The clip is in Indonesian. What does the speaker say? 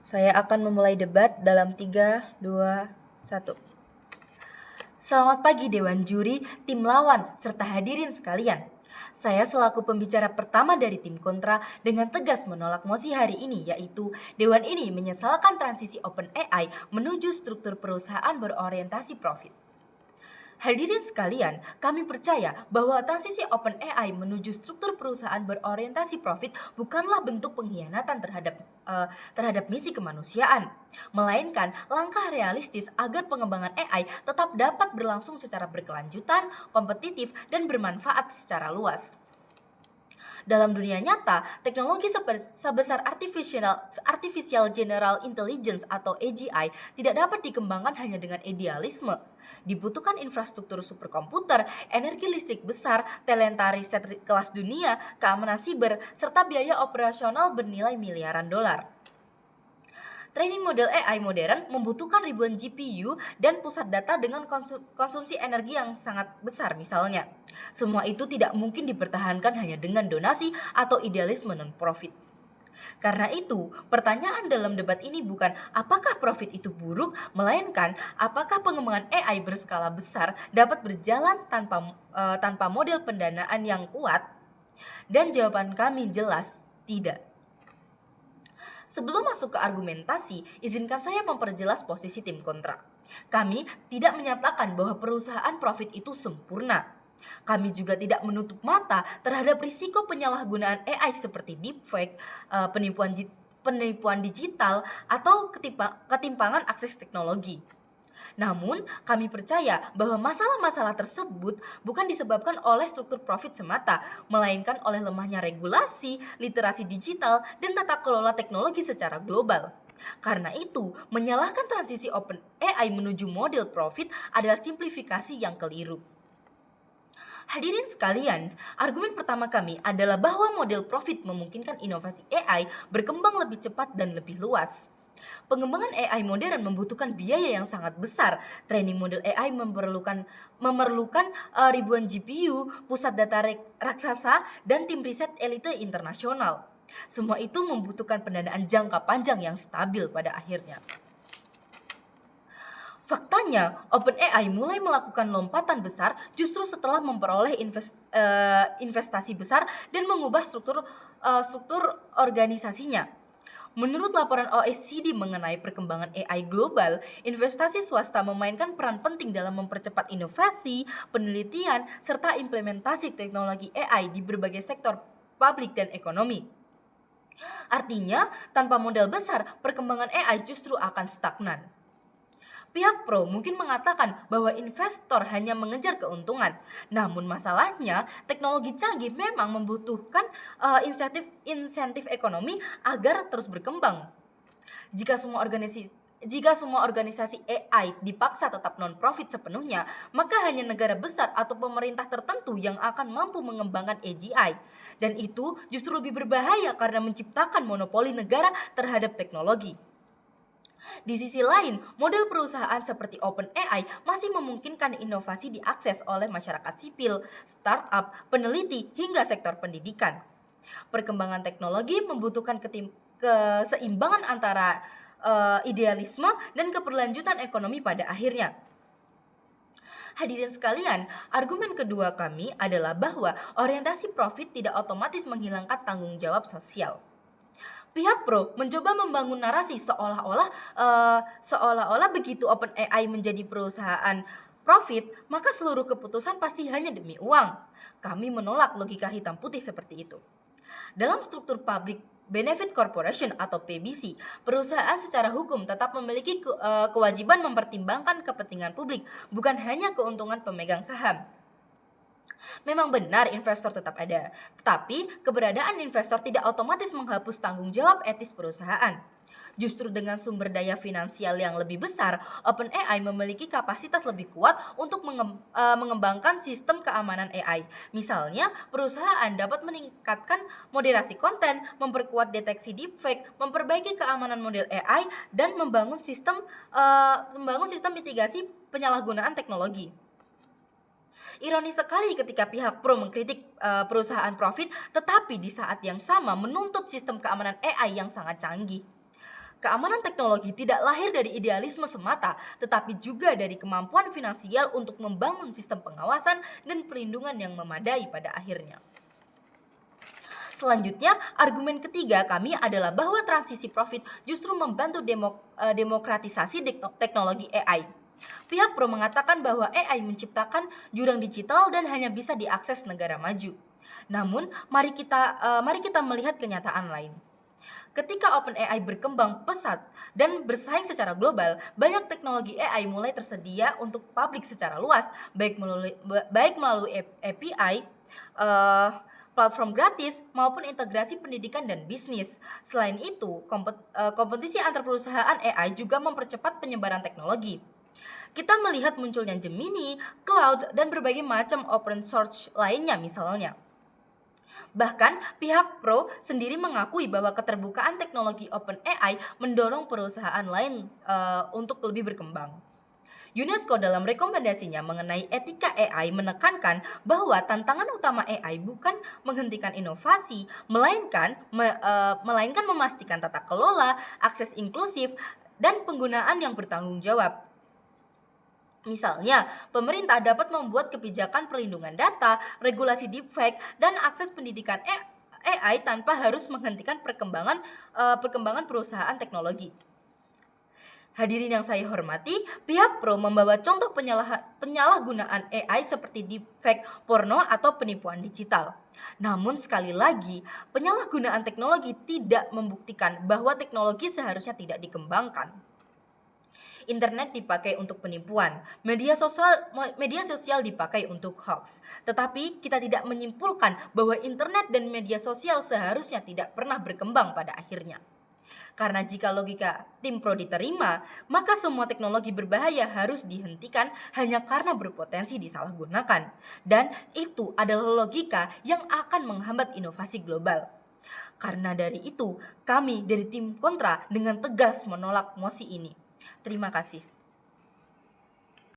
Saya akan memulai debat dalam 3, 2, 1. Selamat pagi Dewan Juri, tim lawan, serta hadirin sekalian. Saya selaku pembicara pertama dari tim kontra dengan tegas menolak mosi hari ini, yaitu Dewan ini menyesalkan transisi OpenAI menuju struktur perusahaan berorientasi profit. Hadirin sekalian, kami percaya bahwa transisi OpenAI menuju struktur perusahaan berorientasi profit bukanlah bentuk pengkhianatan terhadap misi kemanusiaan, melainkan langkah realistis agar pengembangan AI tetap dapat berlangsung secara berkelanjutan, kompetitif, dan bermanfaat secara luas. Dalam dunia nyata, teknologi sebesar Artificial General Intelligence atau AGI tidak dapat dikembangkan hanya dengan idealisme. Dibutuhkan infrastruktur superkomputer, energi listrik besar, talenta riset kelas dunia, keamanan siber, serta biaya operasional bernilai miliaran dolar. Training model AI modern membutuhkan ribuan GPU dan pusat data dengan konsumsi energi yang sangat besar misalnya. Semua itu tidak mungkin dipertahankan hanya dengan donasi atau idealisme non-profit. Karena itu, pertanyaan dalam debat ini bukan apakah profit itu buruk, melainkan apakah pengembangan AI berskala besar dapat berjalan tanpa model pendanaan yang kuat? Dan jawaban kami jelas, tidak. Sebelum masuk ke argumentasi, izinkan saya memperjelas posisi tim kontra. Kami tidak menyatakan bahwa perusahaan profit itu sempurna. Kami juga tidak menutup mata terhadap risiko penyalahgunaan AI seperti deepfake, penipuan digital, atau ketimpangan akses teknologi. Namun, kami percaya bahwa masalah-masalah tersebut bukan disebabkan oleh struktur profit semata, melainkan oleh lemahnya regulasi, literasi digital, dan tata kelola teknologi secara global. Karena itu, menyalahkan transisi OpenAI menuju model profit adalah simplifikasi yang keliru. Hadirin sekalian, argumen pertama kami adalah bahwa model profit memungkinkan inovasi AI berkembang lebih cepat dan lebih luas. Pengembangan AI modern membutuhkan biaya yang sangat besar. Training model AI memerlukan ribuan GPU, pusat data raksasa, dan tim riset elite internasional. Semua itu membutuhkan pendanaan jangka panjang yang stabil pada akhirnya. Faktanya, OpenAI mulai melakukan lompatan besar justru setelah memperoleh investasi besar dan mengubah struktur organisasinya. Menurut laporan OECD mengenai perkembangan AI global, investasi swasta memainkan peran penting dalam mempercepat inovasi, penelitian, serta implementasi teknologi AI di berbagai sektor publik dan ekonomi. Artinya, tanpa modal besar, perkembangan AI justru akan stagnan. Pihak pro mungkin mengatakan bahwa investor hanya mengejar keuntungan. Namun masalahnya, teknologi canggih memang membutuhkan insentif ekonomi agar terus berkembang. Jika semua organisasi AI dipaksa tetap non-profit sepenuhnya, maka hanya negara besar atau pemerintah tertentu yang akan mampu mengembangkan AGI. Dan itu justru lebih berbahaya karena menciptakan monopoli negara terhadap teknologi. Di sisi lain, model perusahaan seperti OpenAI masih memungkinkan inovasi diakses oleh masyarakat sipil, startup, peneliti, hingga sektor pendidikan. Perkembangan teknologi membutuhkan keseimbangan antara idealisme dan keberlanjutan ekonomi pada akhirnya. Hadirin sekalian, argumen kedua kami adalah bahwa orientasi profit tidak otomatis menghilangkan tanggung jawab sosial. Pihak pro mencoba membangun narasi seolah-olah begitu OpenAI menjadi perusahaan profit, maka seluruh keputusan pasti hanya demi uang. Kami menolak logika hitam putih seperti itu. Dalam struktur Public Benefit Corporation atau PBC, perusahaan secara hukum tetap memiliki kewajiban mempertimbangkan kepentingan publik, bukan hanya keuntungan pemegang saham. Memang benar investor tetap ada, tetapi keberadaan investor tidak otomatis menghapus tanggung jawab etis perusahaan. Justru dengan sumber daya finansial yang lebih besar, OpenAI memiliki kapasitas lebih kuat untuk mengembangkan sistem keamanan AI. Misalnya, perusahaan dapat meningkatkan moderasi konten, memperkuat deteksi deepfake, memperbaiki keamanan model AI, dan membangun sistem mitigasi penyalahgunaan teknologi. Ironis sekali ketika pihak pro mengkritik perusahaan profit, tetapi di saat yang sama menuntut sistem keamanan AI yang sangat canggih. Keamanan teknologi tidak lahir dari idealisme semata, tetapi juga dari kemampuan finansial untuk membangun sistem pengawasan dan perlindungan yang memadai pada akhirnya. Selanjutnya, argumen ketiga kami adalah bahwa transisi profit justru membantu demokratisasi teknologi AI. Pihak pro mengatakan bahwa AI menciptakan jurang digital dan hanya bisa diakses negara maju. Namun, mari kita melihat kenyataan lain. Ketika OpenAI berkembang pesat dan bersaing secara global, banyak teknologi AI mulai tersedia untuk publik secara luas, baik melalui API, platform gratis maupun integrasi pendidikan dan bisnis. Selain itu, kompetisi antar perusahaan AI juga mempercepat penyebaran teknologi. Kita melihat munculnya Gemini, Cloud, dan berbagai macam open source lainnya misalnya. Bahkan pihak pro sendiri mengakui bahwa keterbukaan teknologi OpenAI mendorong perusahaan lain untuk lebih berkembang. UNESCO dalam rekomendasinya mengenai etika AI menekankan bahwa tantangan utama AI bukan menghentikan inovasi, melainkan memastikan tata kelola, akses inklusif, dan penggunaan yang bertanggung jawab. Misalnya, pemerintah dapat membuat kebijakan perlindungan data, regulasi deepfake, dan akses pendidikan AI tanpa harus menghentikan perkembangan perusahaan teknologi. Hadirin yang saya hormati, pihak pro membawa contoh penyalahgunaan AI seperti deepfake porno atau penipuan digital. Namun sekali lagi, penyalahgunaan teknologi tidak membuktikan bahwa teknologi seharusnya tidak dikembangkan. Internet dipakai untuk penipuan, media sosial dipakai untuk hoax. Tetapi kita tidak menyimpulkan bahwa internet dan media sosial seharusnya tidak pernah berkembang pada akhirnya. Karena jika logika tim pro diterima, maka semua teknologi berbahaya harus dihentikan hanya karena berpotensi disalahgunakan. Dan itu adalah logika yang akan menghambat inovasi global. Karena dari itu, kami dari tim kontra dengan tegas menolak mosi ini. Terima kasih.